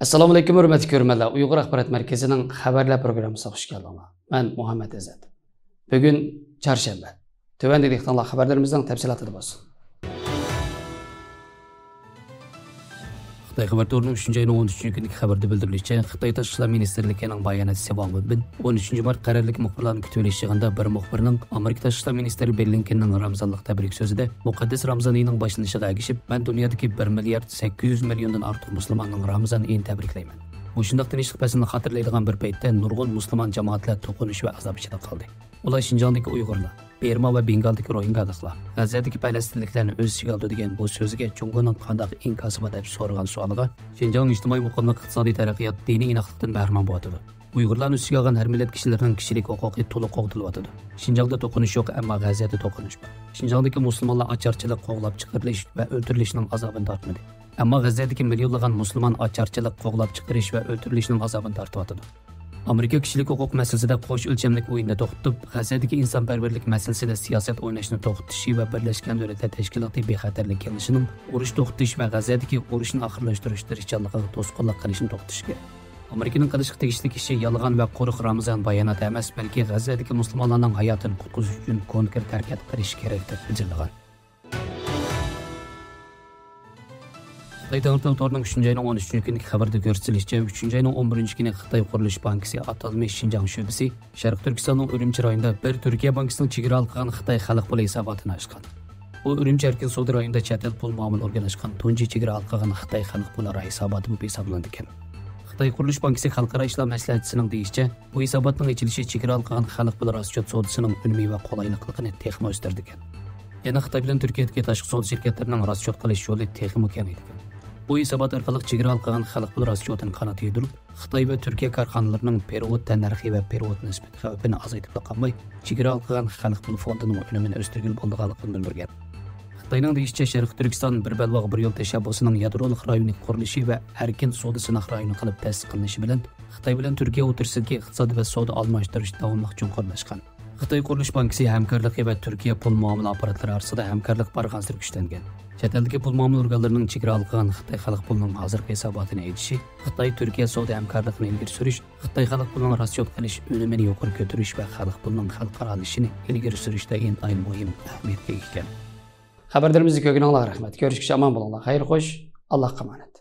Assalomu alaykum hurmatli ko'ruvchilar. Uyg'ur axborot markazining xabarlar programmasiga xush keldinglar. Men Muhammad Azat. Bugun chorshanba. Tövəndə diqqətlə xəbərlərimizdən təfsilatı olsun. Xitoy xabar to'rining 3-ayning 13-cü günlük xabarda bildirilishicha, Xitoy Tashqi ishlar ministrligining bayonotchisi Wang Wenbin 13 mart qarorlik muxbirlarni kutib olish yig'inida bir muxbirning Amerika Tashqi ishlar ministri Blinkenning Ramazonlik tabrik so'zida muqaddas Ramazon oyining boshlanishiga agishib, "Men dunyodagi 1 milliard 800 milliondan ortiq musulmonning Ramazon oyini tabriklayman." Bu shunday tinchlik paslini xotirlaydigan bir paytda nurg'un musulmon jamoatlar to'qinish va azob ichida qoldi. Ular Şinjandagi Uyg'urlar, Berma va Bengaldagi Rohingyaliklar, G'azadagi Falastinliklarni o'z ichiga oldi degan bu so'ziga Junggoning qanday inkosi bor deb so'ragan savoliga Şinjang ijtimoiy muqimlik iqtisodiy taraqqiyot diniy inoqlikdan bahramon bo'ldi. Uyg'urlarning ustiga olgan har millat kishilarining kishilik huquqi to'liq qo'g'dilyotdi. Şinjangda to'qinish yo'q, ammo G'azada to'qinish bor. Şinjangdagi musulmonlar ocharchilik, qo'g'lab chiqarilish va o'ldirilishning azobini tortmadi. Ammo G'azadagi millionlagan musulmon ocharchilik, qo'g'lab chiqarish va o'ldirilishning azobini tortyotdi. Amerika kishilik huquq masalasida qo'sh o'lchamlik o'yinni to'xtatib, G'azadagi insonparvarlik masalasida siyosat o'ynashni to'xtatishi va Birlashgan Davlatlar Tashkiloti bexatarlik kelishining urush to'xtatish va G'azadagi urushni oxirlashtirish tirishchanligiga to'sqinlik qilishni to'xtatishga. Amerikaning qilishga tegishli ishi yolg'on va qo'riq Ramazon bayonoti emas, balki G'azadagi musulmonlarning hayotini qutqizish uchun konkret harakat qilish kerak deb bildirilgan. Xitoy Davlat To'rining 3-ayning 13-cü günlük xabarda ko'rsatilishicha, 3-ayning 11-cü günü Xitoy Qurilish bankasi atalmış Şinjan şubesi Sharq Turkistonning Urumchi rayonida bir Turkiya bankasining chegara qilgan Xitoy xalq puli hisobotini ochgan. Bu Urumchi erkin savdo rayonida chet el pul muomala o'rganishgan tunji chegara qilgan Xitoy xalq pulari hisoboti bu hisoblanadi ekan. Xitoy Qurilish bankasi xalqaro ishlar maslahatchisining deyishicha, bu hisobotning ochilishi chegara qilgan xalq puli raschot savdosining unumi va qulaylikligini texmo o'stirdi ekan. Yana Xitoy bilan Turkiyadagi tashqi savdo shirkatlarining raschot qilish yo'li texmo kam ekan. Bu hisobot orqali chegara qilgan xalq pul raschotini qanot yedirib, Xitoy va Turkiya korxonalarining perevod narxi va perevod nisbati xavfini azaytib qolmay, chegara qilgan xalq pul fondining unumini o'stirgil bo'lganligini bildirgan. Xitoyning deyishicha, Sharq Turkiston bir balvoq bir yo'l tashabbusining yadrolik rayoni qurilishi va erkin savdo sinaq rayoni qilib ta'sis qilinishi bilan Xitoy bilan Turkiya o'rtasidagi iqtisodiy va savdo almashtirish davomli chuqurlashgan. Xitoy Qurilish bankasi hamkorligi va Turkiya pul muomala apparatlari orasida hamkorlik barqaror kuchlangan. Chet eldagi pul muomala organlarining chegara qilgan Xitoy xalq pulining hozirgi hisobotini aytishi, Xitoy Turkiya savdo hamkorligini ilgari surish, Xitoy xalq pulining raschot qilish, unumini yuqori ko'tarish va xalq pulining xalqaralashishini ilgari surishda intayin muhim ahamiyatga ega ekan. Xabarlarimizni ko'rganingizga rahmat. Ko'rishguncha omon bo'linglar. Xayr xo'sh, Allohga emanet.